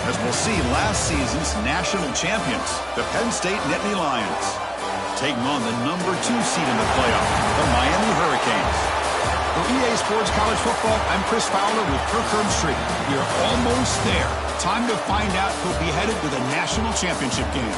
as we'll see last season's national champions, the Penn State Nittany Lions, taking on the #2 seed in the playoff, the Miami Hurricanes. For EA Sports College Football, I'm Chris Fowler with Kirk Herbstreit. We are almost there. Time to find out who'll be headed to the national championship game.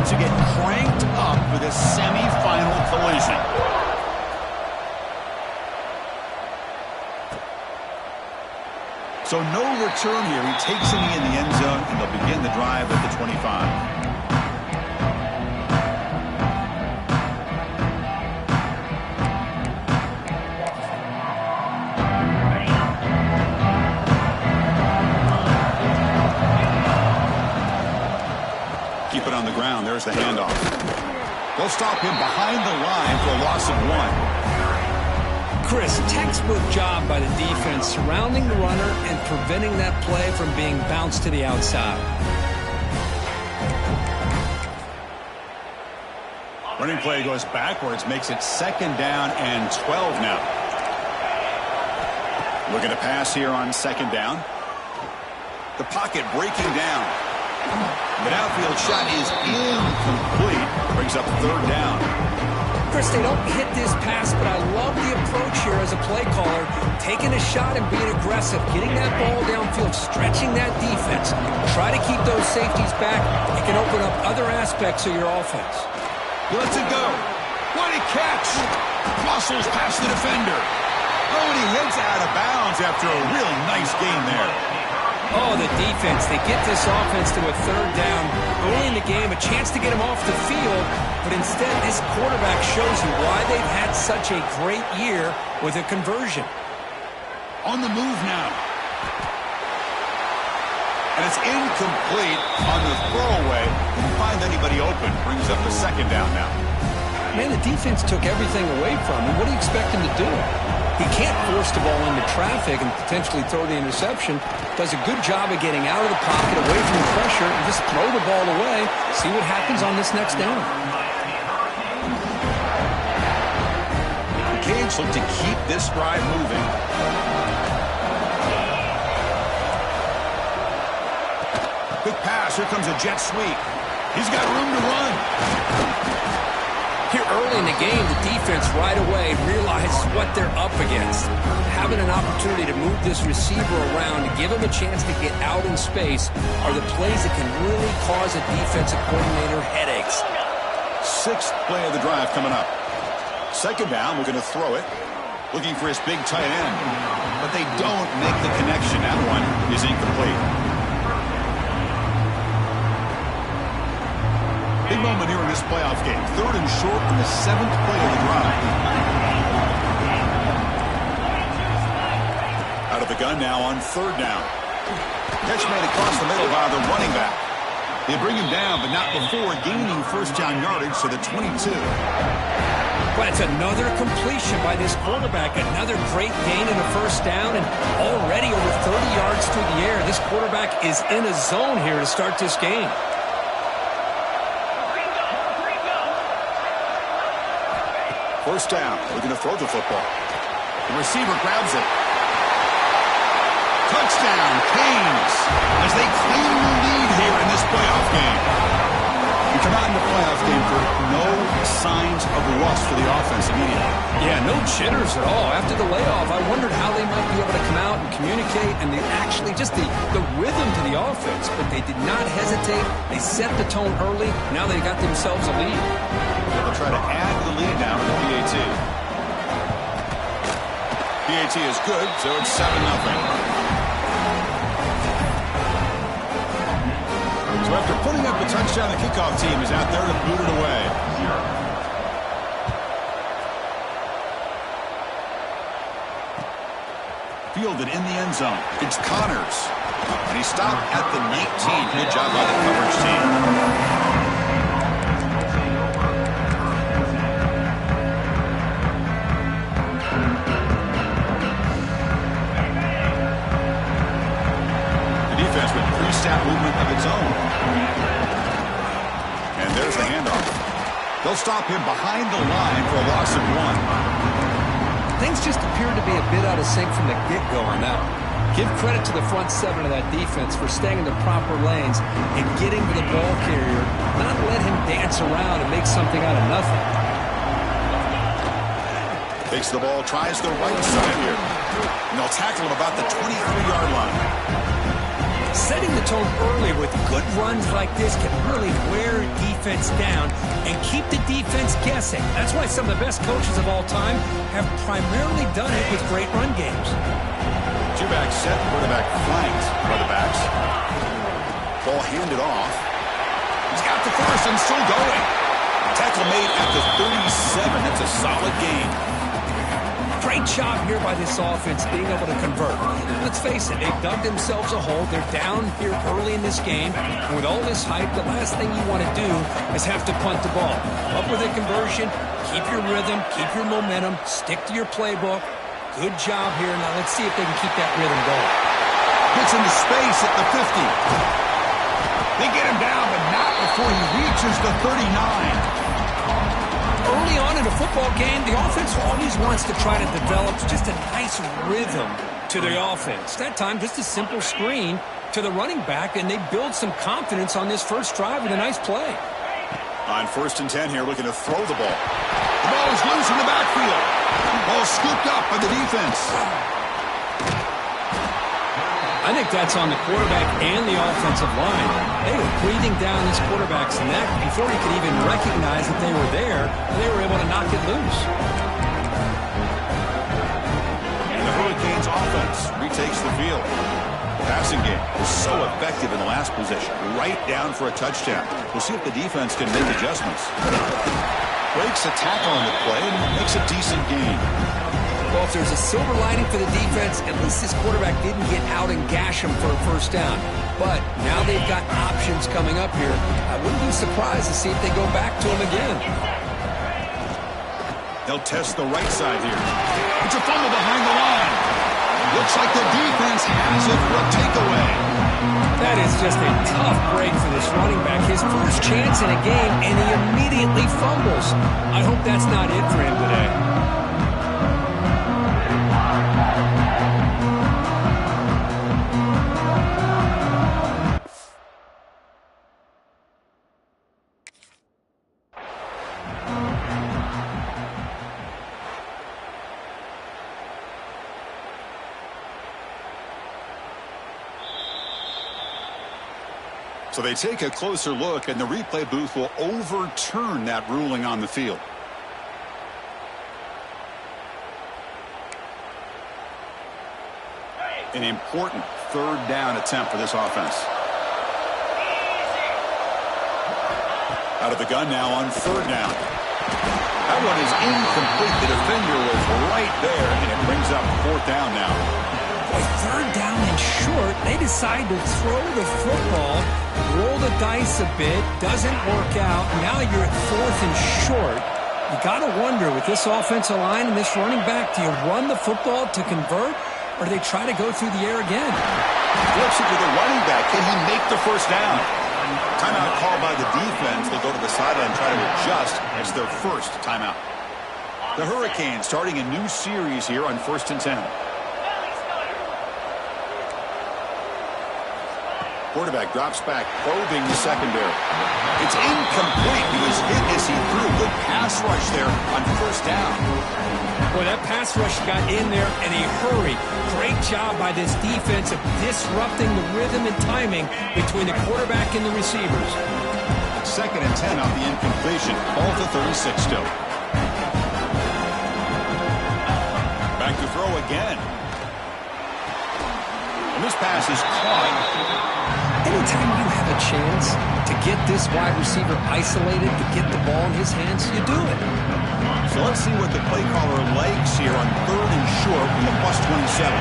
To get cranked up with a semi-final collision. So no return here. He takes it in the end zone, and they'll begin the drive at the 25. Keep it on the ground. There's the handoff. They'll stop him behind the line for a loss of 1. Chris, textbook job by the defense surrounding the runner and preventing that play from being bounced to the outside. Running play goes backwards, makes it 2nd down and 12 now. Looking to pass here on 2nd down. The pocket breaking down. The outfield shot is incomplete. Brings up 3rd down. Chris, they don't hit this pass, but I love the approach here as a play caller. Taking a shot and being aggressive. Getting that ball downfield, stretching that defense. Try to keep those safeties back. It can open up other aspects of your offense. He lets it go. What a catch. Muscles past the defender. Oh, and he heads out of bounds after a really nice gain there. Oh, the defense. They get this offense to a 3rd down early in the game, a chance to get him off the field, but instead this quarterback shows you why they've had such a great year with a conversion. On the move now. And it's incomplete on the throwaway. Didn't find anybody open. Brings up the 2nd down now. Man, the defense took everything away from him. What do you expect him to do? He can't force the ball into traffic and potentially throw the interception. Does a good job of getting out of the pocket, away from the pressure, and just throw the ball away. See what happens on this next down. The Canes look to keep this drive moving. Quick pass. Here comes a jet sweep. He's got room to run. Here early in the game, the defense right away realizes what they're up against. Having an opportunity to move this receiver around and give him a chance to get out in space are the plays that can really cause a defensive coordinator headaches. 6th play of the drive coming up. 2nd down, we're going to throw it. Looking for his big tight end. But they don't make the connection. That one is incomplete. Big moment here in this playoff game. 3rd and short in the 7th play of the drive. Out of the gun now on 3rd down. Catch made across the middle by the running back. They bring him down, but not before gaining 1st down yardage to the 22. But it's another completion by this quarterback. Another great gain in the 1st down, and already over 30 yards through the air. This quarterback is in a zone here to start this game. 1st down. Looking to throw the football. The receiver grabs it. Touchdown, Canes, as they claim the lead here in this playoff game. You come out in the playoff game for no signs of rust for the offense immediately. Yeah, no jitters at all. After the layoff, I wondered how they might be able to come out and communicate and actually just the rhythm to the offense. But they did not hesitate. They set the tone early. Now they got themselves a lead. They'll try to add to the lead now with the PAT. PAT is good, so it's 7-0. So after putting up a touchdown, the kickoff team is out there to boot it away. Fielded in the end zone. It's Connors. And he stopped at the 19. Good job by the coverage team. the handoff. They'll stop him behind the line for a loss of 1. Things just appeared to be a bit out of sync from the get-go on that one. Give credit to the front seven of that defense for staying in the proper lanes and getting to the ball carrier, not let him dance around and make something out of nothing. Takes the ball, tries the right side here. And they'll tackle him about the 23-yard line. Setting the tone early with good runs like this can really wear defense down and keep the defense guessing. That's why some of the best coaches of all time have primarily done it with great run games. Two-back set, quarterback flanked by the backs. Ball handed off. He's got the first and still going. Tackle made at the 37. That's a solid gain. Great job here by this offense being able to convert. Let's face it, they've dug themselves a hole. They're down here early in this game. And with all this hype, the last thing you want to do is have to punt the ball. Up with a conversion, keep your rhythm, keep your momentum, stick to your playbook. Good job here. Now let's see if they can keep that rhythm going. Gets into space at the 50. They get him down, but not before he reaches the 39. Early on in a football game, the offense always wants to try to develop just a nice rhythm to the offense. That time, just a simple screen to the running back, and they build some confidence on this first drive with a nice play. On 1st and 10 here, looking to throw the ball. The ball is loose in the backfield. Ball scooped up by the defense. I think that's on the quarterback and the offensive line. They were breathing down this quarterback's neck before he could even recognize that they were there, and they were able to knock it loose. And the Hurricanes offense retakes the field. The passing game was so effective in the last possession, right down for a touchdown. We'll see if the defense can make adjustments. Breaks a tackle on the play and makes a decent gain. Well, if there's a silver lining for the defense, at least this quarterback didn't get out and gash him for a first down. But now they've got options coming up here. I wouldn't be surprised to see if they go back to him again. They'll test the right side here. It's a fumble behind the line. Looks like the defense has it for a takeaway. That is just a tough break for this running back. His first chance in a game, and he immediately fumbles. I hope that's not it for him today. So they take a closer look, and the replay booth will overturn that ruling on the field. An important 3rd down attempt for this offense. Out of the gun now on 3rd down. That one is incomplete. The defender was right there, and it brings up 4th down now. Boy, 3rd down and short. They decide to throw the football, roll the dice a bit, doesn't work out. Now you're at 4th and short. You got to wonder, with this offensive line and this running back, do you run the football to convert, or do they try to go through the air again? Flips it to the running back. Can he make the first down? Timeout called by the defense. They'll go to the sideline and try to adjust. It's their first timeout. The Hurricanes starting a new series here on 1st and 10. Quarterback drops back, probing the secondary. It's incomplete. He was hit as he threw. Good pass rush there on 1st down. Boy, that pass rush got in there in a hurry. Great job by this defense of disrupting the rhythm and timing between the quarterback and the receivers. 2nd and 10 off the incompletion. Ball to 36 still. Back to throw again. And this pass is caught. Anytime you have a chance to get this wide receiver isolated, to get the ball in his hands, you do it. So let's see what the play caller likes here on 3rd and short from the +27.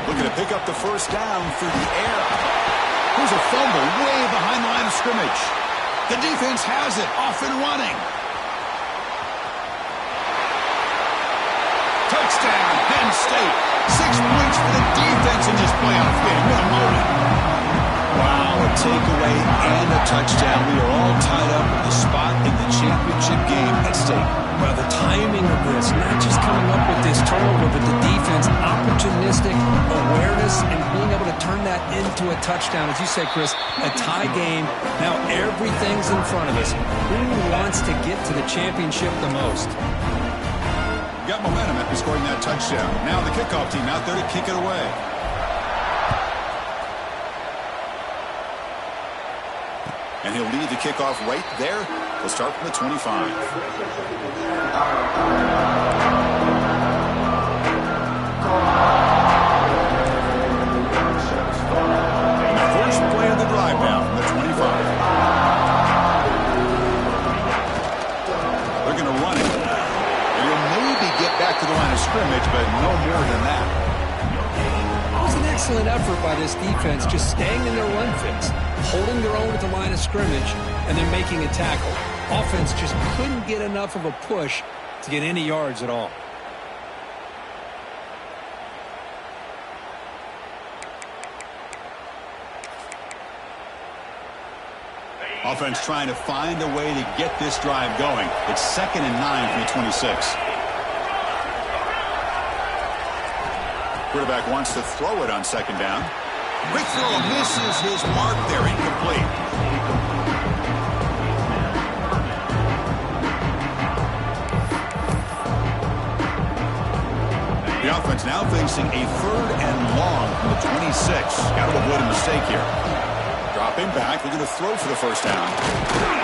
Looking to pick up the first down through the air. Here's a fumble way behind the line of scrimmage. The defense has it, off and running. Touchdown, Penn State. 6 points for the defense in this playoff game. What a moment. Wow, solid takeaway and a touchdown. We are all tied up with a spot in the championship game at stake. Well, the timing of this, not just coming up with this turnover, but the defense, opportunistic awareness, and being able to turn that into a touchdown. As you said, Chris, a tie game. Now everything's in front of us. Who wants to get to the championship the most? Got momentum after scoring that touchdown. Now the kickoff team out there to kick it away. And he'll lead the kickoff right there. We'll start from the 25. And the first play of the drive now from the 25. They're going to run it. They'll maybe get back to the line of scrimmage, but no more than that. It was an excellent effort by this defense, just staying in their run fix, holding their own at the line of scrimmage, and then making a tackle. Offense just couldn't get enough of a push to get any yards at all. Offense trying to find a way to get this drive going. It's 2nd and 9 from the 26. Quarterback wants to throw it on 2nd down. Quick throw misses his mark there, incomplete. The offense now facing a 3rd and long from the 26. Got to avoid a mistake here. Dropping back, looking to throw for the first down.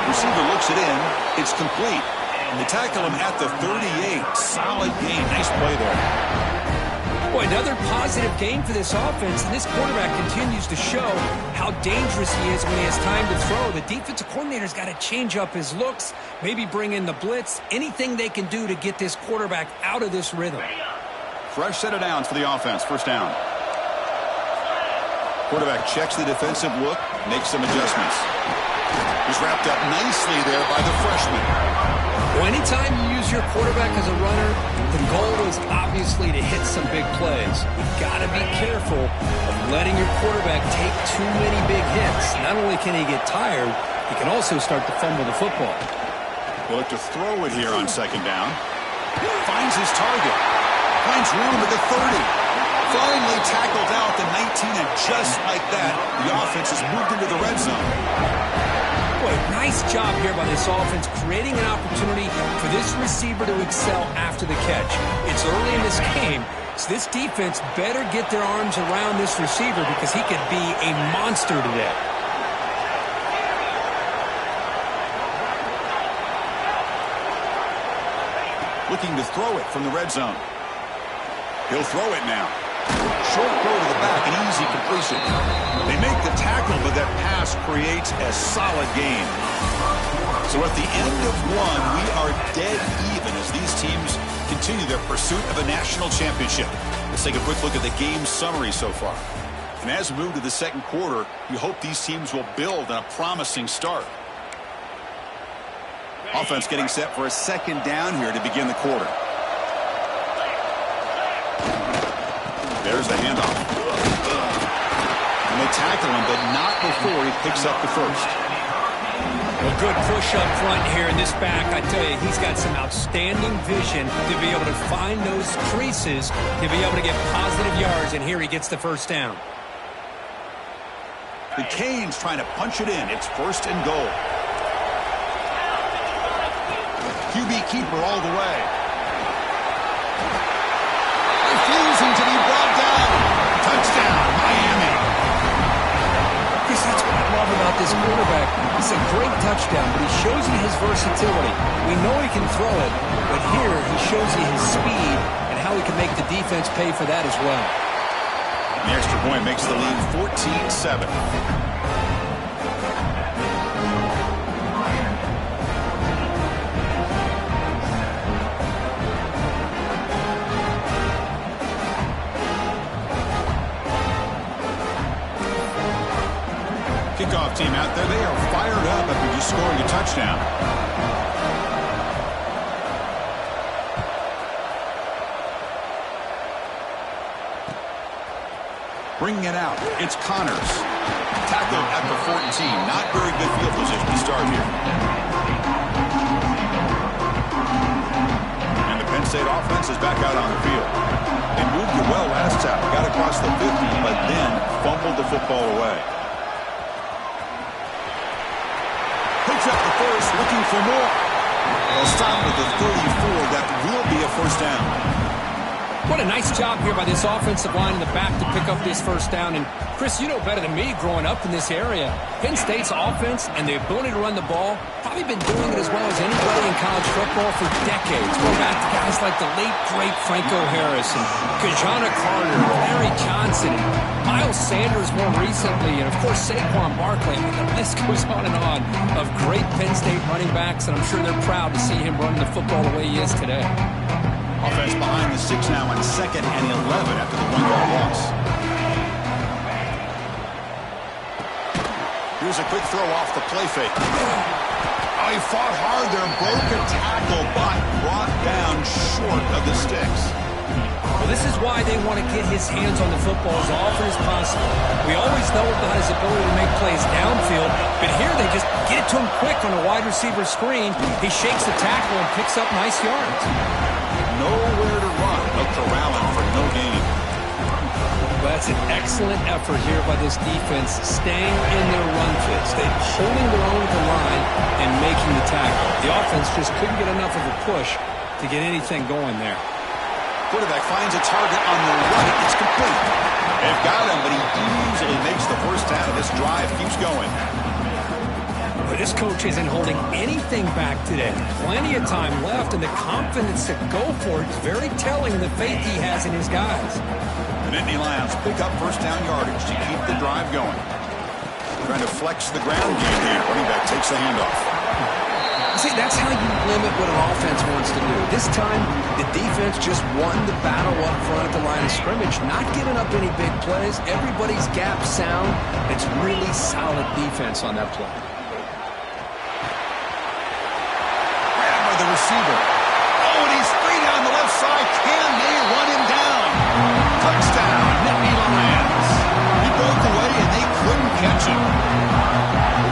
Receiver looks it in. It's complete. And they tackle him at the 38. Solid game. Nice play there. Boy, another positive game for this offense, and this quarterback continues to show how dangerous he is when he has time to throw. The defensive coordinator's got to change up his looks, maybe bring in the blitz, anything they can do to get this quarterback out of this rhythm. Fresh set of downs for the offense. First down. Quarterback checks the defensive look, makes some adjustments. He's wrapped up nicely there by the freshman. Well, anytime you use your quarterback as a runner, the goal is obviously to hit some big plays. You've got to be careful of letting your quarterback take too many big hits. Not only can he get tired, he can also start to fumble the football. He'll look to throw it here on 2nd down. Finds his target. Finds room at the 30. Finally tackled out the 19, and just like that, the offense has moved into the red zone. Boy, nice job here by this offense, creating an opportunity for this receiver to excel after the catch. It's early in this game, so this defense better get their arms around this receiver because he could be a monster today. Looking to throw it from the red zone. He'll throw it now. Short throw to the back, an easy completion. They make the tackle, but that pass creates a solid gain. So at the end of one, we are dead even as these teams continue their pursuit of a national championship. Let's take a quick look at the game summary so far. And as we move to the 2nd quarter, you hope these teams will build on a promising start. Offense getting set for a 2nd down here to begin the quarter. There's the handoff. And they tackle him, but not before he picks up the first. A good push up front here in this back. I tell you, he's got some outstanding vision to be able to find those creases, to be able to get positive yards, and here he gets the first down. The Canes trying to punch it in. It's 1st and goal. QB keeper all the way. Refusing to be brought down. Touchdown, Miami. Chris, that's what I love about this quarterback. It's a great touchdown, but he shows you his versatility. We know he can throw it, but here he shows you his speed and how he can make the defense pay for that as well. The extra point makes the lead 14-7. Kickoff team out there, they are fired up after just scoring a touchdown. Bringing it out, it's Connors. Tackled at the 14. Not very good field position to start here. And the Penn State offense is back out on the field. They moved it well last time. Got across the 50, but then fumbled the football away. Picks up the first, looking for more. They'll stop at the 34. That will be a first down. What a nice job here by this offensive line in the back to pick up this first down. And, Chris, you know better than me growing up in this area. Penn State's offense and the ability to run the ball probably been doing it as well as anybody in college football for decades. Going back to guys like the late, great Franco Harris and Kajana Carter, Larry Johnson, and Miles Sanders more recently, and, of course, Saquon Barkley. I mean, the list goes on and on of great Penn State running backs, and I'm sure they're proud to see him running the football the way he is today. Offense behind the 6 now on 2nd and 11 after the 1-yard loss. Here's a quick throw off the play fake. Oh, he fought hard there, broke a tackle, but brought down short of the sticks. Well, this is why they want to get his hands on the football as often as possible. We always know about his ability to make plays downfield, but here they just get it to him quick on a wide receiver screen. He shakes the tackle and picks up nice yards. Nowhere to run. No corralling for no gain. Well, that's an excellent effort here by this defense, staying in their run fits. They're holding their own at the line and making the tackle. The offense just couldn't get enough of a push to get anything going there. Quarterback finds a target on the right. It's complete. They've got him, but he easily makes the first down. This drive keeps going. But this coach isn't holding anything back today. Plenty of time left, and the confidence to go for it is very telling the faith he has in his guys. The Nittany Lions pick up first down yardage to keep the drive going. Trying to flex the ground game here. Running back takes the handoff. See, that's how you limit what an offense wants to do. This time, the defense just won the battle up front at the line of scrimmage, not giving up any big plays. Everybody's gap sound. It's really solid defense on that play. The receiver. Oh, and he's free down the left side. Can they run him down? Touchdown, Nittany Lions. He broke away, and they couldn't catch him.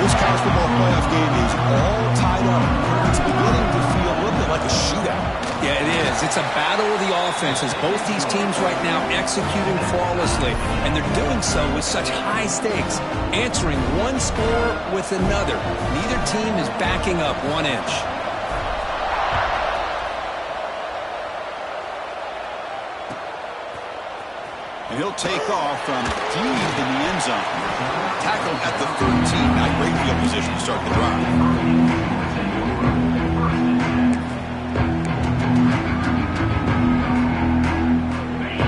This college football playoff game is all tied up. It's beginning to feel a little bit like a shootout. Yeah, it is. It's a battle of the offenses. Both these teams right now executing flawlessly, and they're doing so with such high stakes, answering one score with another. Neither team is backing up 1 inch. And he'll take off from deep in the end zone. Tackled at the 13. Not great field position to start the drive.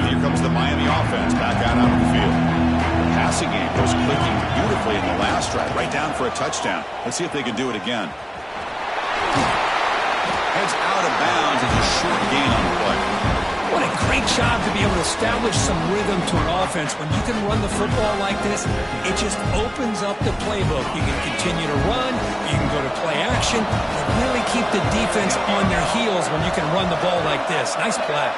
Here comes the Miami offense back out onto the field. The passing game was clicking beautifully in the last drive. Right down for a touchdown. Let's see if they can do it again. Heads out of bounds and a short gain on the play. What a great job to be able to establish some rhythm to an offense. When you can run the football like this, it just opens up the playbook. You can continue to run, you can go to play action, and really keep the defense on their heels when you can run the ball like this. Nice play.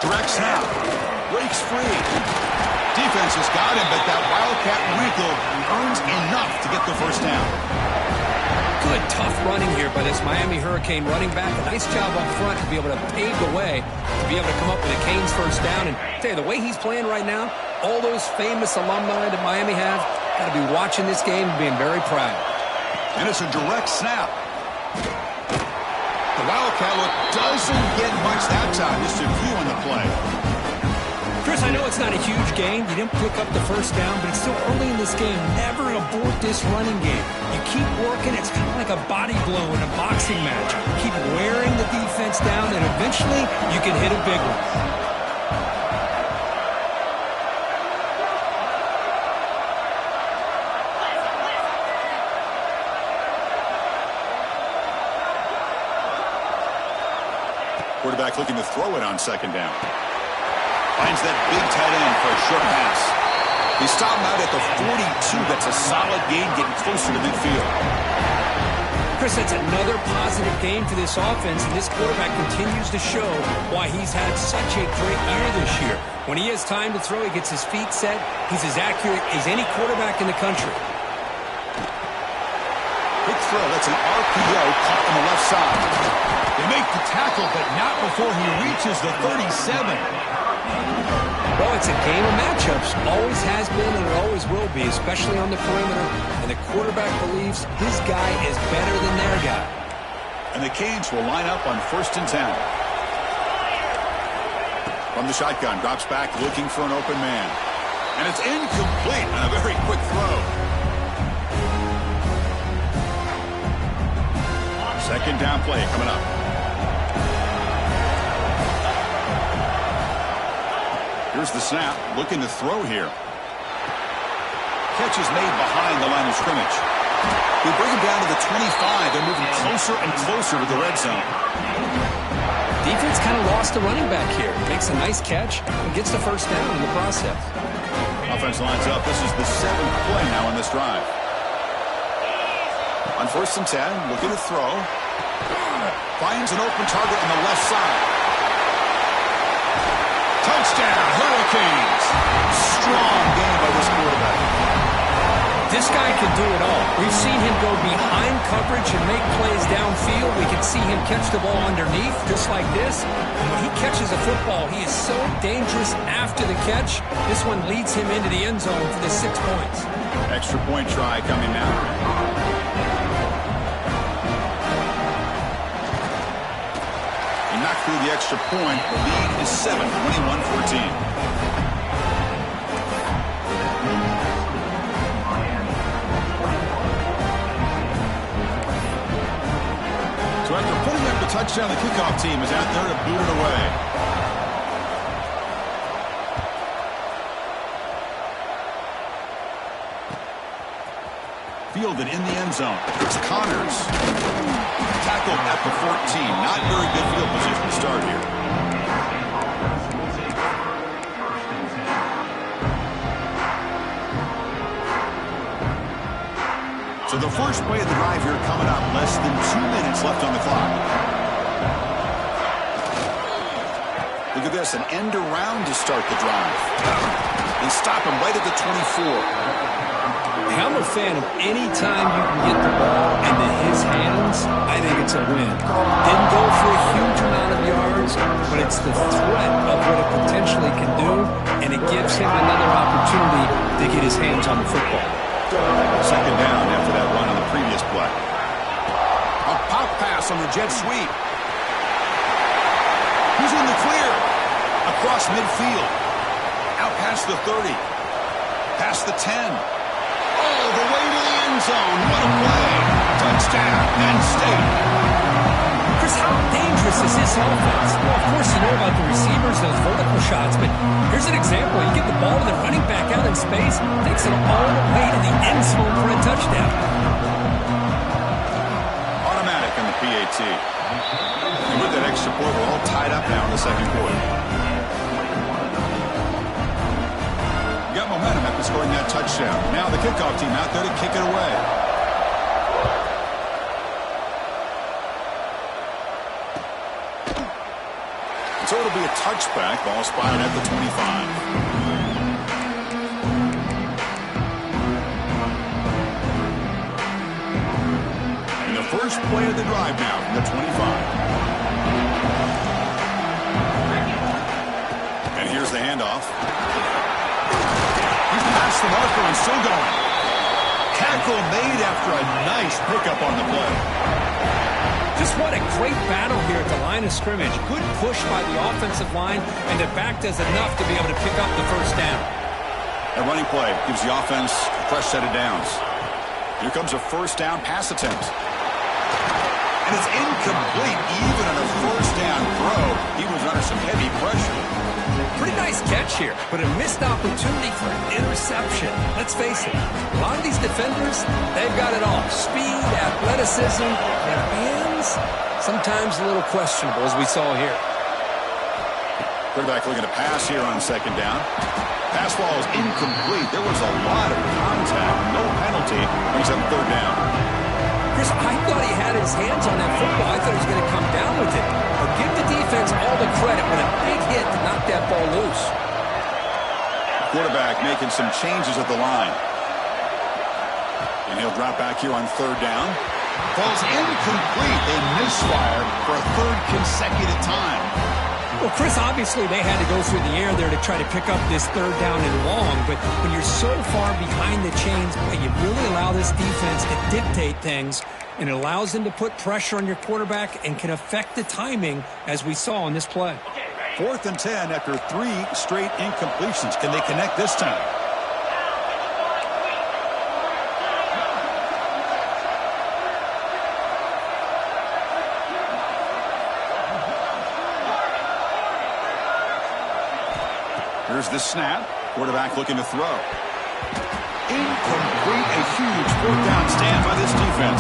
Direct snap. Breaks free. Defense has got him, but that Wildcat wrinkle earns enough to get the first down. Good, tough running here by this Miami Hurricane running back. A nice job up front to be able to pave the way, to be able to come up with a Canes first down. And I tell you, the way he's playing right now, all those famous alumni that Miami have, got to be watching this game and being very proud. And it's a direct snap. The Wildcat look doesn't get much that time. Just a few on the play. Chris, I know it's not a huge gain. You didn't pick up the first down, but it's still early in this game. Never abort this running game. You keep working. It's kind of like a body blow in a boxing match. Keep wearing the defense down, and eventually you can hit a big one. Quarterback looking to throw it on second down. Finds that big tight end for a short pass. He stopped him out at the 42. That's a solid gain, getting closer to midfield. Chris, that's another positive game for this offense, and this quarterback continues to show why he's had such a great year this year. When he has time to throw, he gets his feet set. He's as accurate as any quarterback in the country. Quick throw. That's an RPO caught on the left side. They make the tackle, but not before he reaches the 37. Well, it's a game of matchups. Always has been and it always will be, especially on the perimeter. And the quarterback believes his guy is better than their guy. And the Canes will line up on 1st and 10. From the shotgun, drops back looking for an open man. And it's incomplete on a very quick throw. 2nd down play coming up. Here's the snap, looking to throw here. Catch is made behind the line of scrimmage. We bring him down to the 25. They're moving closer and closer to the red zone. Defense kind of lost a running back here. Makes a nice catch and gets the 1st down in the process. Offense lines up. This is the 7th play now on this drive. On 1st and 10, looking to throw. Finds an open target on the left side. Touchdown, Hurricanes. Strong game by this quarterback. This guy can do it all. We've seen him go behind coverage and make plays downfield. We can see him catch the ball underneath, just like this. And when he catches a football, he is so dangerous after the catch. This one leads him into the end zone for the 6 points. Extra point try coming now. He knocked through the extra point. The lead is 7, 21-14. So after putting up the touchdown, the kickoff team is out there to boot it away. Fielded in the end zone. It's Connors. Tackled at the 14. Not very good field position to start here. So the first play of the drive here coming up. Less than 2 minutes left on the clock. Look at this, an end around to start the drive. And stop him right at the 24. I'm a fan of any time you can get the ball into his hands. I think it's a win. Didn't go for a huge amount of yards, but it's the threat of what it potentially can do, and it gives him another opportunity to get his hands on the football. 2nd down after that run on the previous play. A pop pass on the jet sweep. He's in the clear. Across midfield. Out past the 30. Past the 10. All the way to the end zone. What a play. Touchdown, Penn State. Chris, how dangerous is this offense? Well, of course, you know about the receivers, those vertical shots, but here's an example. You get the ball to the running back out in space, takes it all the way to the end zone for a touchdown. Automatic on the PAT. And with that extra point, we're all tied up now in the 2nd quarter. Got momentum after scoring that touchdown. Now the kickoff team out there to kick it away. So it'll be a touchback. Ball spotted at the 25. And the first play of the drive now from the 25. And here's the handoff. He's past the marker and still going. Tackle made after a nice pickup on the play. Just what a great battle here at the line of scrimmage. Good push by the offensive line, and the back does enough to be able to pick up the 1st down. A running play gives the offense a fresh set of downs. Here comes a 1st down pass attempt. And it's incomplete. Even on a 1st down throw, he was under some heavy pressure. Pretty nice catch here, but a missed opportunity for an interception. Let's face it, a lot of these defenders, they've got it all. Speed, athleticism, their hands, sometimes a little questionable, as we saw here. Quarterback looking to pass here on 2nd down. Pass ball is incomplete. There was a lot of contact. No penalty. Brings up 3rd down. Chris, I thought he had his hands on that football. I thought he was going to come down with it. But give the defense all the credit with a big hit to knock that ball loose. Quarterback making some changes at the line. And he'll drop back here on third down. Falls incomplete. They misfire for a third consecutive time. Well, Chris, obviously they had to go through the air there to try to pick up this third down and long, but when you're so far behind the chains, boy, you really allow this defense to dictate things, and it allows them to put pressure on your quarterback and can affect the timing, as we saw on this play. 4th and 10 after 3 straight incompletions. Can they connect this time? Here's the snap. Quarterback looking to throw. Incomplete. A huge 4th down stand by this defense.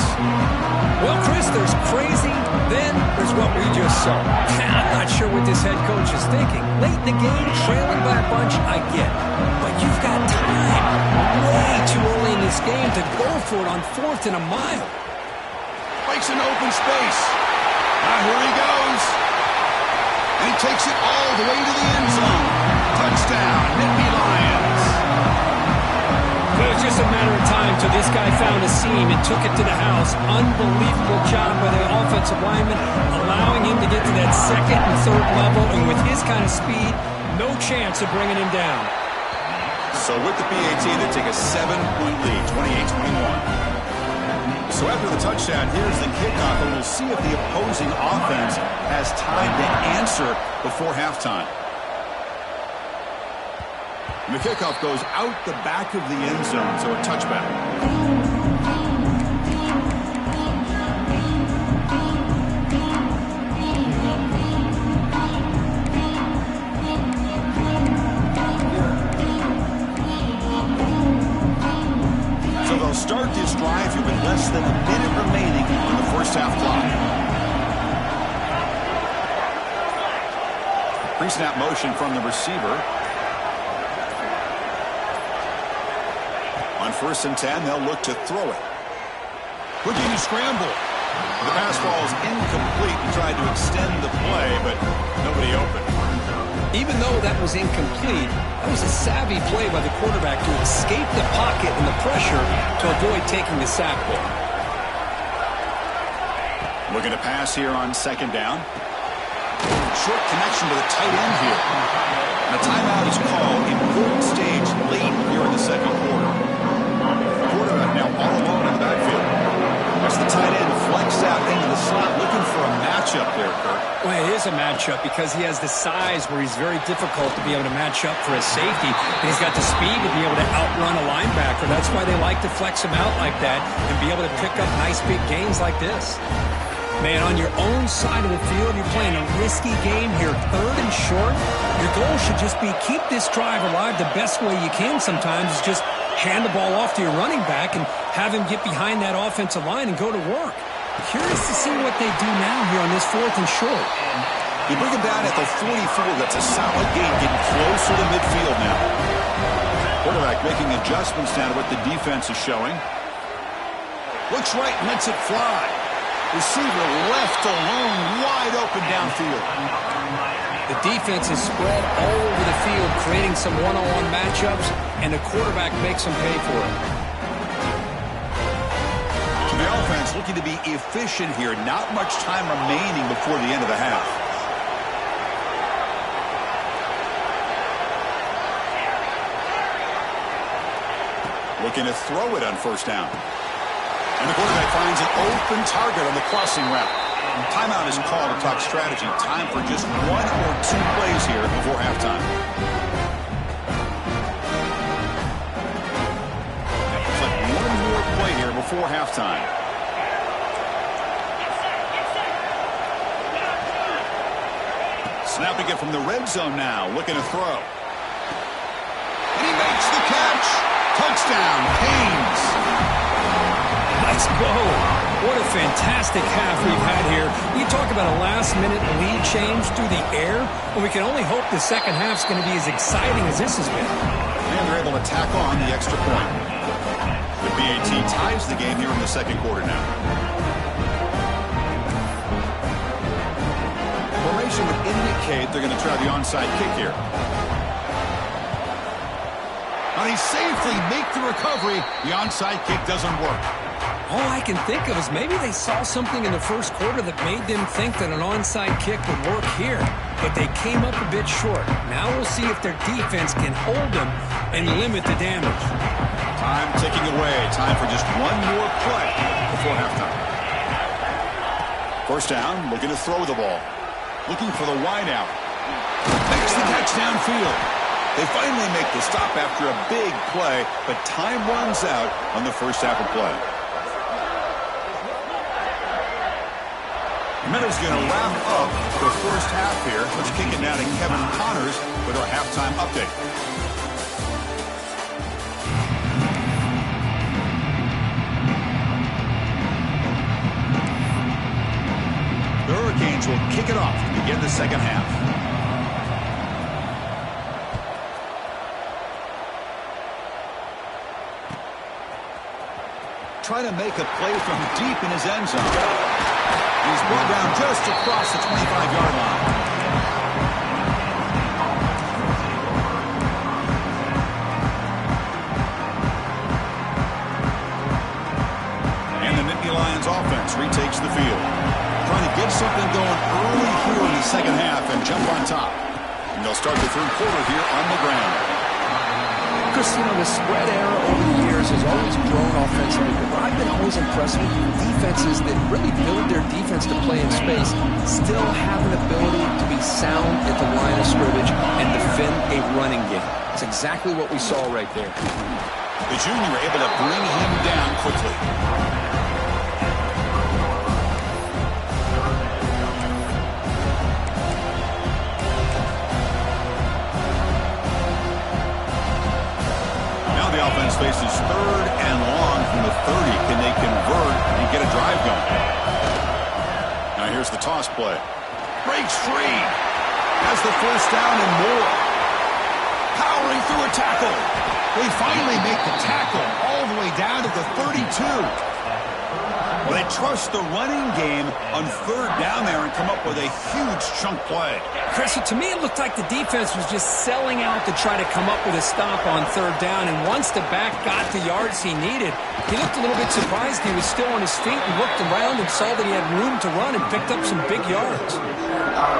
Well, Chris, there's crazy, then there's what we just saw. I'm not sure what this head coach is thinking. Late in the game, trailing by a bunch, I get. But you've got time. Way too early in this game to go for it on 4th and a mile. Makes an open space. Here he goes. And he takes it all the way to the end zone. Touchdown, Nittany Lions. It was just a matter of time till this guy found a seam and took it to the house. Unbelievable job by the offensive lineman, allowing him to get to that 2nd and 3rd level, and with his kind of speed, no chance of bringing him down. So with the PAT, they take a 7-point lead, 28-21. So after the touchdown, here's the kickoff, and we'll see if the opposing offense has time to answer before halftime. And the kickoff goes out the back of the end zone, so a touchback. So they'll start this drive here with less than a minute remaining on the first half clock. Pre-snap motion from the receiver. On 1st and 10, they'll look to throw it. Houdini scramble. The pass falls incomplete and tried to extend the play, but nobody open. Even though that was incomplete, that was a savvy play by the quarterback to escape the pocket and the pressure to avoid taking the sack ball. Looking to pass here on 2nd down. Short connection to the tight end here. And a timeout is called. Important stage late here in the 2nd quarter. Quarterback now all alone in the backfield. As the tight end flexed out into the slot, looking for a matchup there, Kirk. Well, it is a matchup because he has the size where he's very difficult to be able to match up for a safety. And he's got the speed to be able to outrun a linebacker. That's why they like to flex him out like that and be able to pick up nice big gains like this. Man, on your own side of the field, you're playing a risky game here, 3rd and short. Your goal should just be keep this drive alive the best way you can sometimes is just hand the ball off to your running back and have him get behind that offensive line and go to work. Curious to see what they do now here on this 4th and short. You bring him down at the 44. That's a solid gain, getting closer to midfield now. Quarterback making adjustments now to what the defense is showing. Looks right, lets it fly. Receiver left alone, wide open downfield. The defense is spread all over the field, creating some one-on-one matchups, and the quarterback makes them pay for it. So the offense looking to be efficient here. Not much time remaining before the end of the half. Looking to throw it on 1st down. And the quarterback finds an open target on the crossing route. Timeout is called to talk strategy. Time for just 1 or 2 plays here before halftime. Looks like 1 more play here before halftime. Snapping it from the red zone now, looking to throw. And he makes the catch. Touchdown, Haynes. Let's go. What a fantastic half we've had here. You talk about a last-minute lead change through the air, and we can only hope the second half's going to be as exciting as this has been. And they're able to tack on the extra point. The BAT ties ties the game here in the second quarter now. Formation would indicate they're going to try the onside kick here. And he safely make the recovery. The onside kick doesn't work. All I can think of is maybe they saw something in the first quarter that made them think that an onside kick would work here. But they came up a bit short. Now we'll see if their defense can hold them and limit the damage. Time ticking away. Time for just one more play before halftime. First down, looking to throw the ball. Looking for the wide out. Makes the catch downfield. They finally make the stop after a big play, but time runs out on the first half of play. Meadows going to wrap up the first half here. Let's kick it now to Kevin Connors with our halftime update. The Hurricanes will kick it off to begin the second half. Trying to make a play from deep in his end zone. He's brought down just across the 25-yard line. And the Nittany Lions offense retakes the field. Trying to get something going early here in the second half and jump on top. And they'll start the third quarter here on the ground. Chris, you know, the spread era over the years has always grown offensively, but I've been always impressed with defenses that really build their defense to play in space, still have an ability to be sound at the line of scrimmage and defend a running game. It's exactly what we saw right there. The junior able to bring him down quickly. Offense faces third and long from the 30. Can they convert and get a drive going? Now here's the toss play. Breaks free. Has the first down and more. Powering through a tackle. They finally make the tackle all the way down to the 32. Well, they trust the running game on third down there and come up with a huge chunk play. Chris, to me it looked like the defense was just selling out to try to come up with a stop on third down, and once the back got the yards he needed, he looked a little bit surprised he was still on his feet and looked around and saw that he had room to run and picked up some big yards.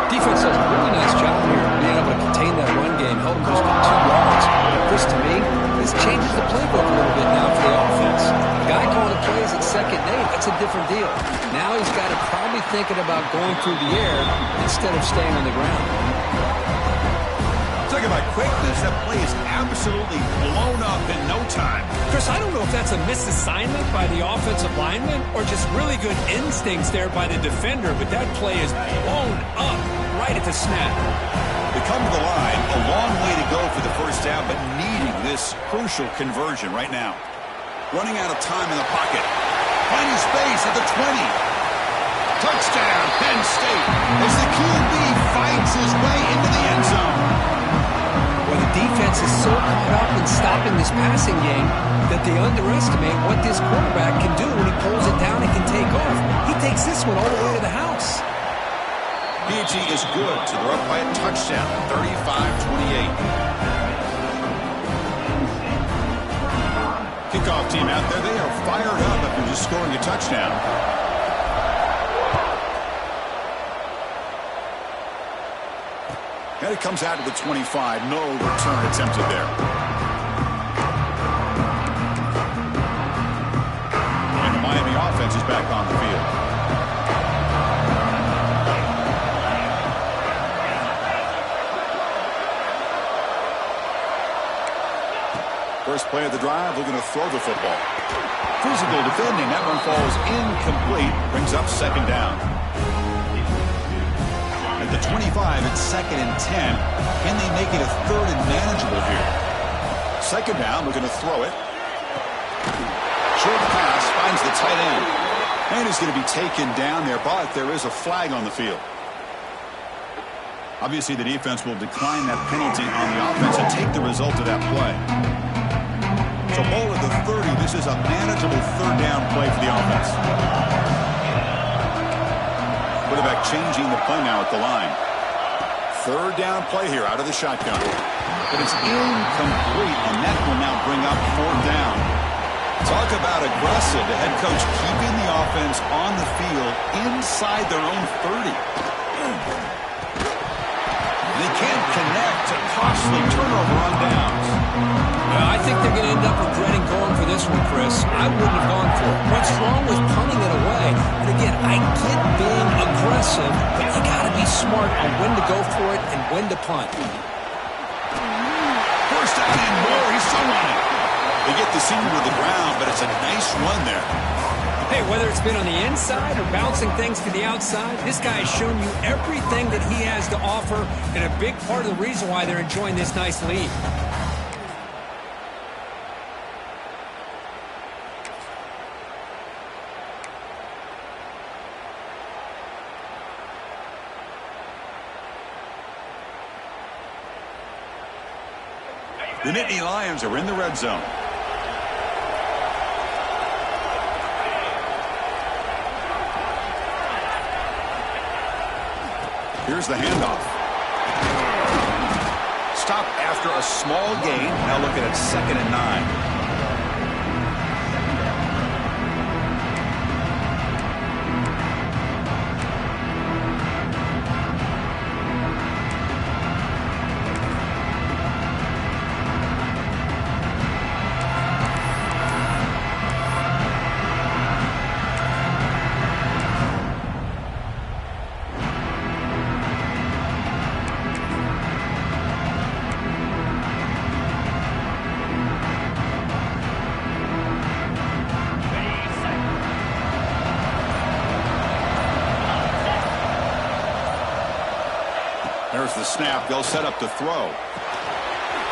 Defense does a really nice job here being able to contain that run game, held him just to 2 yards. Chris, to me, this changes the playbook a little bit now for the offense. The guy calling plays at second and 8, that's a different deal. Now he's got to probably thinking about going through the air instead of staying on the ground. Talking about quickness, that play is absolutely blown up in no time. Chris, I don't know if that's a misassignment by the offensive lineman or just really good instincts there by the defender, but that play is blown up right at the snap. They come to the line, a long way to go for the first down, but needing this crucial conversion right now. Running out of time in the pocket. Finding space at the 20. Touchdown, Penn State, as the QB fights his way into the end zone. Well, the defense is so caught up in stopping this passing game that they underestimate what this quarterback can do when he pulls it down and can take off. He takes this one all the way to the house. PG is good, so they're up by a touchdown, 35-28. Kickoff team out there, they are fired up after just scoring a touchdown. And it comes out to the 25. No return attempted there. And the Miami offense is back on the field. First play of the drive, looking to throw the football. Physical defending, that one falls incomplete, brings up second down. At the 25, it's second and 10. Can they make it a third and manageable here? Second down, looking to throw it. Short pass, finds the tight end. And he's going to be taken down there, but there is a flag on the field. Obviously, the defense will decline that penalty on the offense and take the result of that play. So ball at the 30, This is a manageable third down play for the offense. Quarterback changing the play now at the line. Third down play here out of the shotgun. But it's incomplete, and that will now bring up fourth down. Talk about aggressive. The head coach keeping the offense on the field inside their own 30. They can't connect to costly turnover on downs. I think they're going to end up regretting going for this one, Chris. I wouldn't have gone for it. What's wrong with punting it away? And again, I get being aggressive, but you got to be smart on when to go for it and when to punt. First down and more. He's still running. They get the senior to the ground, but it's a nice run there. Hey, whether it's been on the inside or bouncing things to the outside, this guy has shown you everything that he has to offer, and a big part of the reason why they're enjoying this nice lead. The Nittany Lions are in the red zone. Here's the handoff. Stop after a small gain. Now looking at 2nd and 9. There's the snap. They'll set up to throw.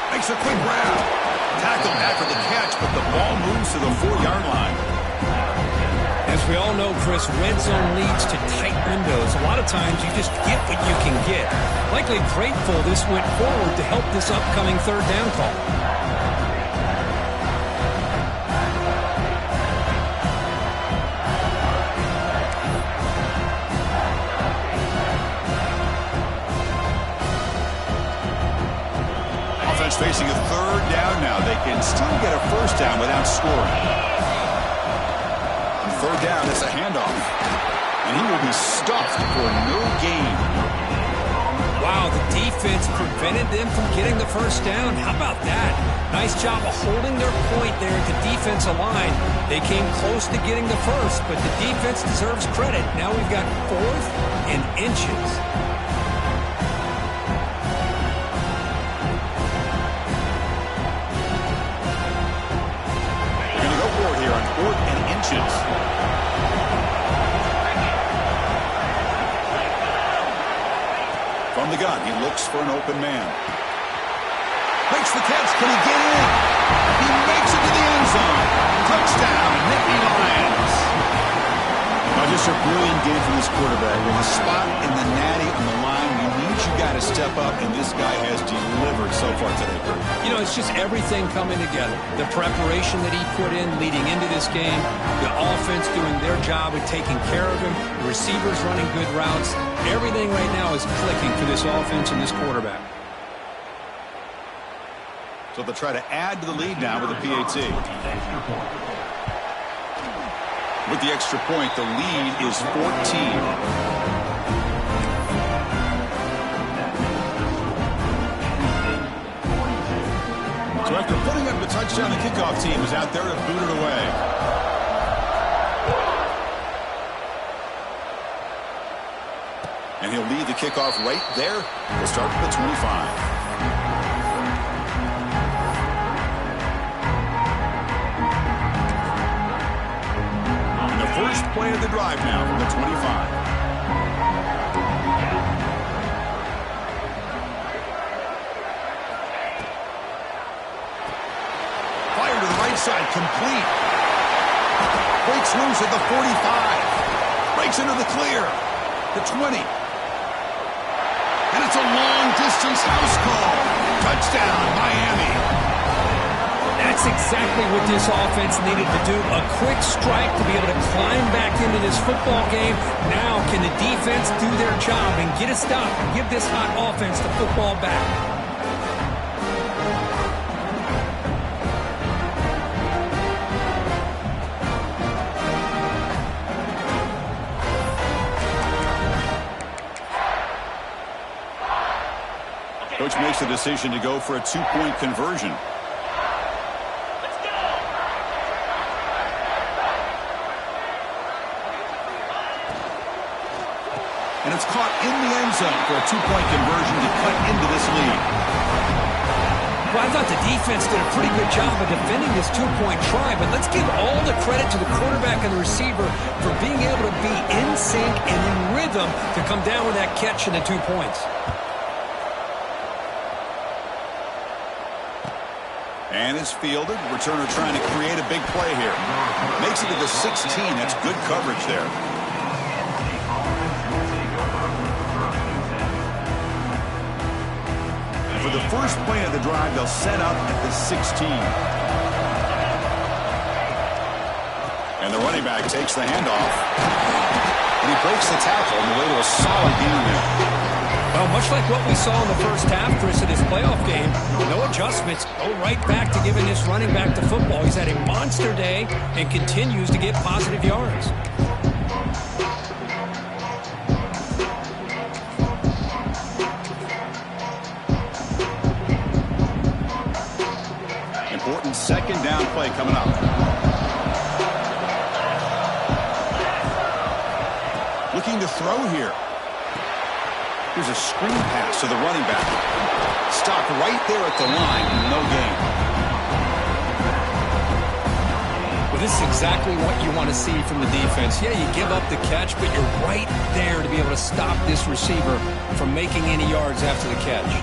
Makes a quick grab. Tackled after the catch, but the ball moves to the 4-yard line. As we all know, Chris, red zone leads to tight windows. A lot of times you just get what you can get. Likely grateful this went forward to help this upcoming third down call. Facing a third down now. They can still get a first down without scoring. On third down, it's a handoff. And he will be stuffed for no gain. Wow, the defense prevented them from getting the first down. How about that? Nice job of holding their point there at the defensive line. They came close to getting the first, but the defense deserves credit. Now we've got 4th and inches. From the gun, he looks for an open man. Makes the catch. Can he get in? He makes it to the end zone. Touchdown, Nittany Lions. Now, just a brilliant game from this quarterback. With a spot in the natty on the line, you need you got to step up, and this guy has delivered so far today, Kurt. You know, it's just everything coming together. The preparation that he put in leading into this game, the offense doing their job of taking care of him, the receivers running good routes. Everything right now is clicking for this offense and this quarterback. So they'll try to add to the lead now with a PAT. With the extra point, the lead is 14. So after putting up the touchdown, the kickoff team is out there to boot it away. And he'll lead the kickoff right there. We'll start at the 25. And the first play of the drive now from the 25. Fire to the right side, complete. Breaks loose at the 45. Breaks into the clear. The 20. And it's a long-distance house call. Touchdown, Miami. That's exactly what this offense needed to do. A quick strike to be able to climb back into this football game. Now can the defense do their job and get a stop and give this hot offense the football back? Coach makes the decision to go for a two-point conversion. And it's caught in the end zone for a two-point conversion to cut into this lead. Well, I thought the defense did a pretty good job of defending this two-point try, but let's give all the credit to the quarterback and the receiver for being able to be in sync and in rhythm to come down with that catch and the 2 points. And it's fielded. Returner trying to create a big play here. Makes it to the 16. That's good coverage there. For the first play of the drive, they'll set up at the 16. And the running back takes the handoff. And he breaks the tackle on the way to a solid gain there. Well, much like what we saw in the first half, Chris, of this playoff game, no adjustments, go right back to giving this running back the football. He's had a monster day and continues to get positive yards. Important second down play coming up. Looking to throw here. Here's a screen pass to the running back. Stopped right there at the line. No gain. Well, this is exactly what you want to see from the defense. Yeah, you give up the catch, but you're right there to be able to stop this receiver from making any yards after the catch.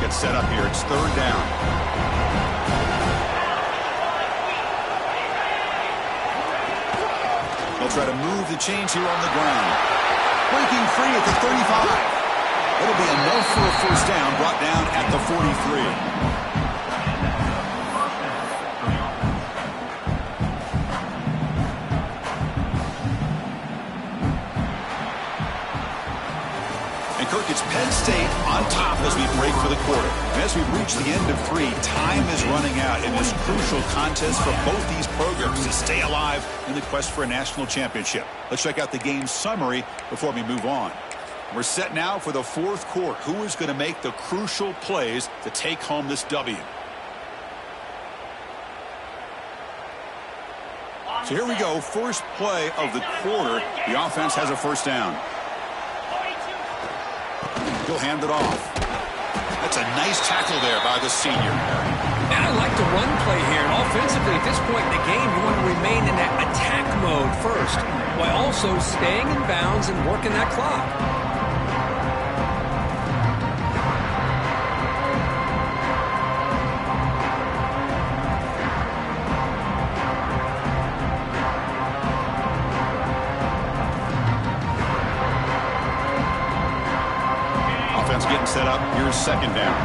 Gets set up here. It's third down. They'll try to move the chains here on the ground. Breaking free at the 35. It'll be enough for a first down, brought down at the 43. It's Penn State on top as we break for the quarter. And as we reach the end of 3, time is running out in this crucial contest for both these programs to stay alive in the quest for a national championship. Let's check out the game summary before we move on. We're set now for the fourth quarter. Who is going to make the crucial plays to take home this W? So here we go. First play of the quarter. The offense has a first down. He'll hand it off. That's a nice tackle there by the senior. And I like the run play here. And offensively, at this point in the game, you want to remain in that attack mode first, while also staying in bounds and working that clock. Getting set up. Here's second down.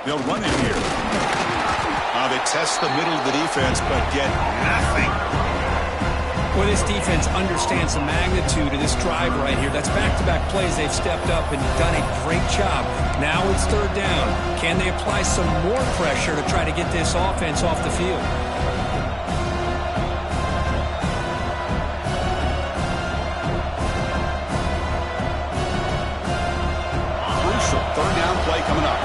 They'll run it here. They test the middle of the defense, but get nothing. Well, this defense understands the magnitude of this drive right here. That's back-to-back plays. They've stepped up and done a great job. Now it's third down. Can they apply some more pressure to try to get this offense off the field? Crucial third down play coming up.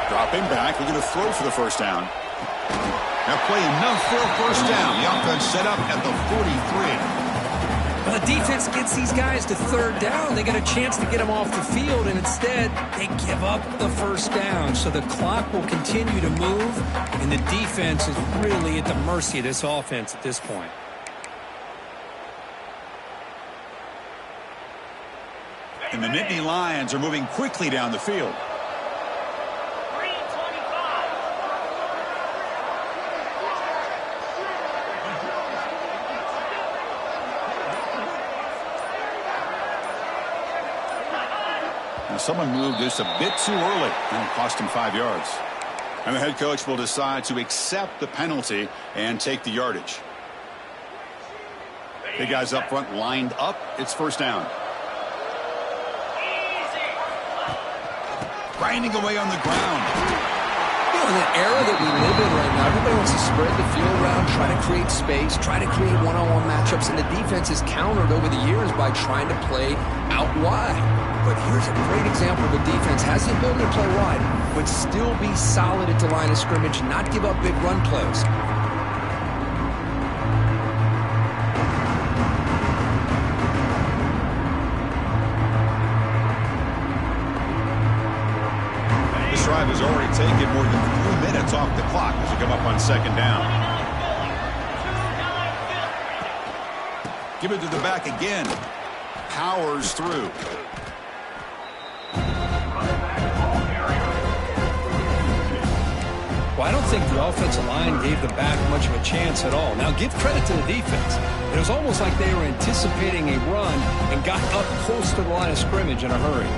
Dropping. back, looking to throw for the first down. That play enough for a first down. The offense set up at the 43. Well, the defense gets these guys to third down. They get a chance to get them off the field, and instead they give up the first down. So the clock will continue to move, and the defense is really at the mercy of this offense at this point. And the Nittany Lions are moving quickly down the field. Someone moved this a bit too early, and it cost him 5 yards. And the head coach will decide to accept the penalty and take the yardage. The guys up front lined up. It's first down. Grinding away on the ground. You know, in the era that we live in right now, everybody wants to spread the field around, try to create space, try to create one-on-one matchups, and the defense is countered over the years by trying to play out wide. But here's a great example of a defense has the ability to play wide, but still be solid at the line of scrimmage, not give up big run plays. This drive has already taken more than 3 minutes off the clock as we come up on second down. Give it to the back again. Powers through. Well, I don't think the offensive line gave the back much of a chance at all. Now, give credit to the defense. It was almost like they were anticipating a run and got up close to the line of scrimmage in a hurry.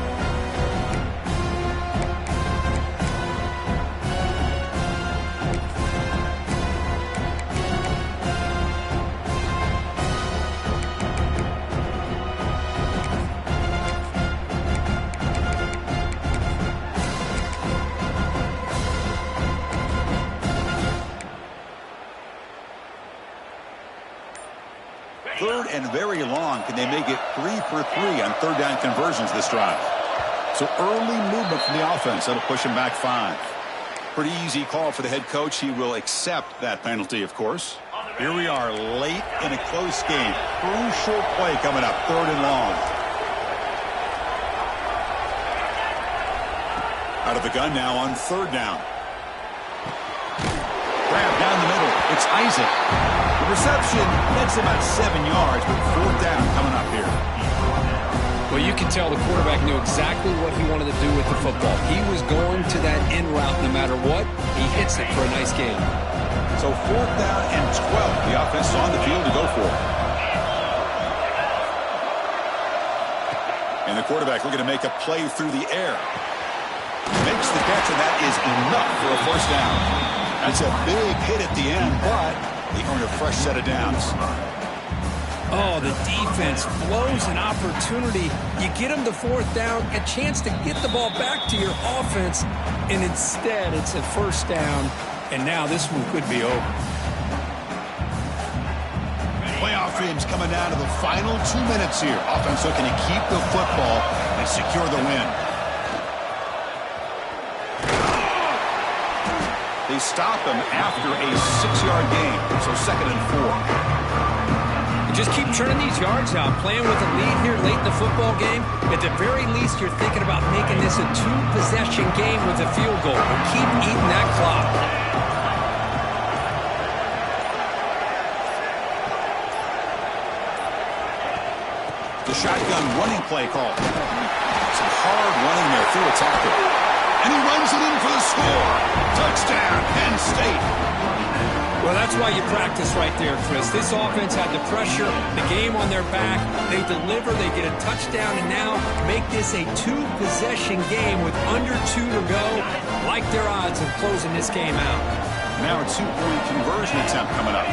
Third and very long. Can they make it 3 for 3 on third down conversions this drive? So early movement from the offense. That'll push him back 5. Pretty easy call for the head coach. He will accept that penalty, of course. Here we are late in a close game. Crucial play coming up. Third and long. Out of the gun now on third down. Grab down the middle. It's Isaac. The reception, that's about 7 yards, but fourth down coming up here. Well, you can tell the quarterback knew exactly what he wanted to do with the football. He was going to that in route no matter what. He hits it for a nice gain. So fourth down and 12. The offense is on the field to go for it. And the quarterback looking to make a play through the air. Makes the catch, and that is enough for a first down. That's a big hit at the end, but he earned a fresh set of downs. Oh, the defense blows an opportunity. You get them to fourth down, a chance to get the ball back to your offense, and instead it's a first down, and now this one could be over. Playoff games coming down to the final 2 minutes here. Offense looking to keep the football and secure the win. They stop him after a 6-yard gain, so second and 4. Just keep churning these yards out, playing with a lead here late in the football game. At the very least, you're thinking about making this a 2-possession game with a field goal. But keep eating that clock. The shotgun running play call. Some hard running there through a tackle. And he runs it in for the score. Touchdown, Penn State. Well, that's why you practice right there, Chris. This offense had the pressure, the game on their back. They deliver, they get a touchdown, and now make this a 2-possession game with under 2 to go. Like their odds of closing this game out. Now a 2-point conversion attempt coming up.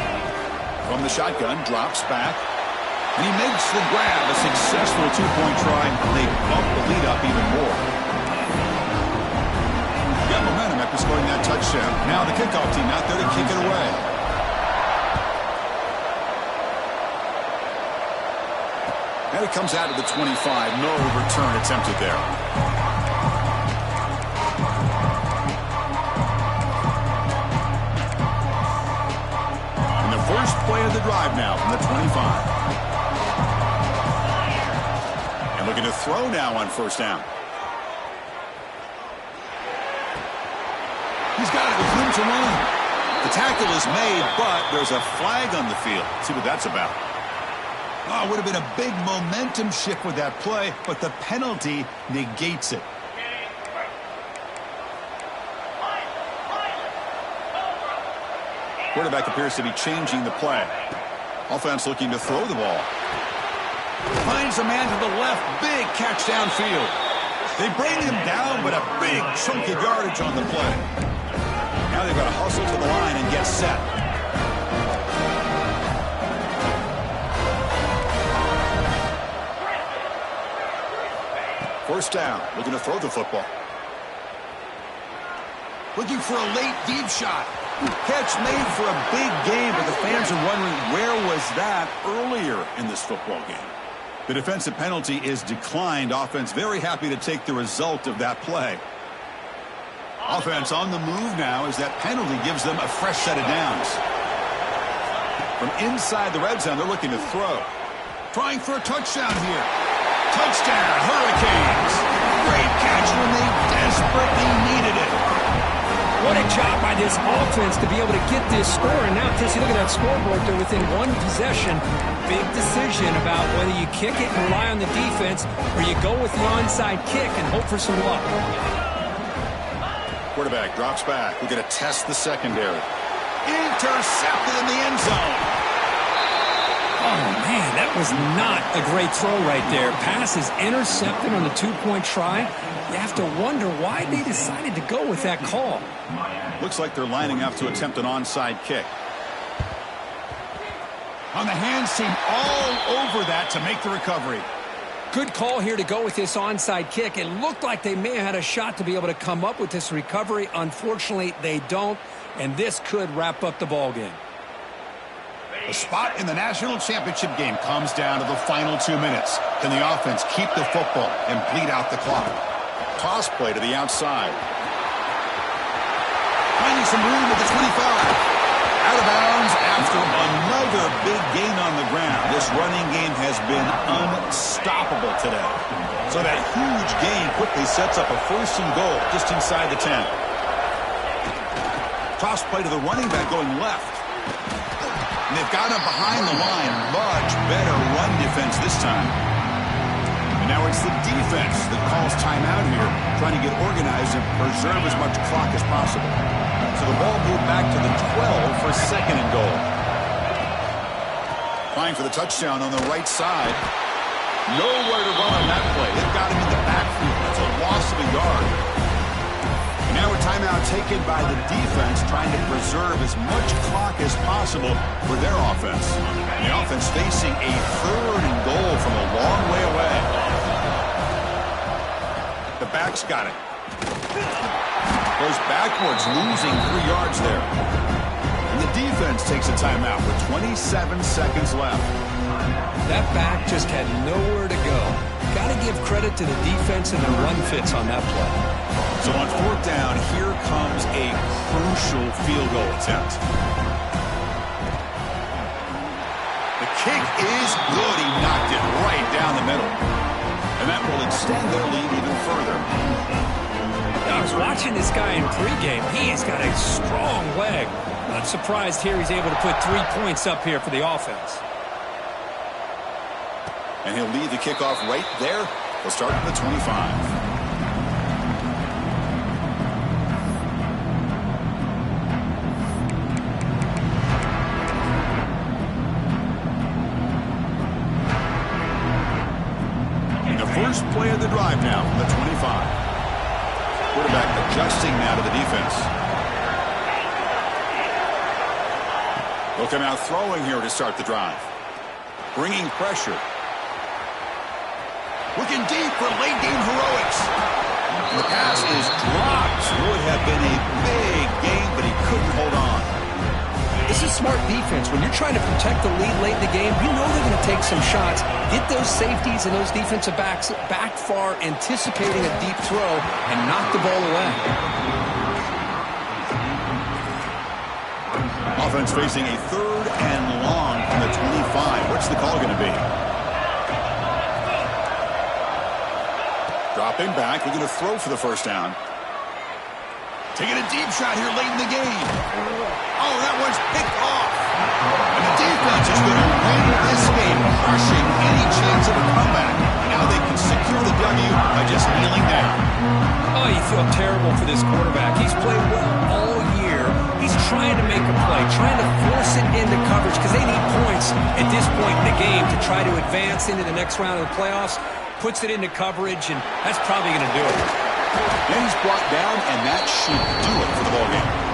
From the shotgun, drops back. And he makes the grab, a successful 2-point try. They bump the lead up even more. Got momentum after scoring that touchdown. Now the kickoff team out there to kick it away. And it comes out of the 25. No return attempted there. First play of the drive now from the 25. And looking to throw now on first down. He's got it with room to run. The tackle is made, but there's a flag on the field. Let's see what that's about. Oh, it would have been a big momentum shift with that play, but the penalty negates it. Quarterback appears to be changing the play. Offense looking to throw the ball. Finds a man to the left. Big catch downfield. They bring him down, but a big chunk of yardage on the play. Now they've got to hustle to the line and get set. First down. Looking to throw the football. Looking for a late deep shot. Catch made for a big game, but the fans are wondering where was that earlier in this football game. The defensive penalty is declined. Offense very happy to take the result of that play. Offense on the move now as that penalty gives them a fresh set of downs. From inside the red zone, they're looking to throw. Trying for a touchdown here. Touchdown, Hurricanes. Great catch when they desperately needed it. What a job by this offense to be able to get this score. And now, Jesse, look at that scoreboard. They're within one possession. Big decision about whether you kick it and rely on the defense or you go with the onside kick and hope for some luck. Quarterback drops back. We're going to test the secondary. Intercepted in the end zone. Oh, man, that was not a great throw right there. Pass is intercepted on the two-point try. You have to wonder why they decided to go with that call. Looks like they're lining up to attempt an onside kick. On the hands team all over that to make the recovery. Good call here to go with this onside kick. It looked like they may have had a shot to be able to come up with this recovery. Unfortunately, they don't, and this could wrap up the ball game. The spot in the national championship game comes down to the final 2 minutes. Can the offense keep the football and bleed out the clock? Toss play to the outside. Finding some room at the 25. Out of bounds after another big gain on the ground. This running game has been unstoppable today. So that huge gain quickly sets up a first and goal just inside the 10. Toss play to the running back going left. And they've got him behind the line. Much better run defense this time. And now it's the defense that calls timeout here, trying to get organized and preserve as much clock as possible. So the ball moved back to the 12 for second and goal. Trying for the touchdown on the right side. Nowhere to run on that play. They've got him in the backfield. That's a loss of a yard. And now a timeout taken by the defense, trying to preserve as much clock as possible for their offense. And the offense facing a third and goal from a long way away. The back's got it. Goes backwards, losing 3 yards there. And the defense takes a timeout with 27 seconds left. That back just had nowhere to go. Got to give credit to the defense and the run fits on that play. So on fourth down, here comes a crucial field goal attempt. The kick is good. He knocked it right down the middle. And that will extend their lead even further. I was watching this guy in pregame. He's got a strong leg. Not surprised here he's able to put 3 points up here for the offense. And he'll lead the kickoff right there. He'll start at the 25. First play of the drive now from the 25. Quarterback adjusting now to the defense. They'll come out throwing here to start the drive. Bringing pressure. Looking deep for late game heroics. And the pass is dropped. Would have been a big game, but he couldn't hold on. This is smart defense. When you're trying to protect the lead late in the game, you know they're going to take some shots. Get those safeties and those defensive backs back far, anticipating a deep throw, and knock the ball away. Offense facing a 3rd and long from the 25. What's the call going to be? Dropping back, looking to throw for the first down. Taking a deep shot here late in the game. Oh, that one's picked off. And the defense is going to win this game, crushing any chance of a comeback. Now they can secure the W by just kneeling down. Oh, you feel terrible for this quarterback. He's played well all year. He's trying to make a play, trying to force it into coverage because they need points at this point in the game to try to advance into the next round of the playoffs. Puts it into coverage, and that's probably going to do it. And he's brought down, and that should do it for the ballgame.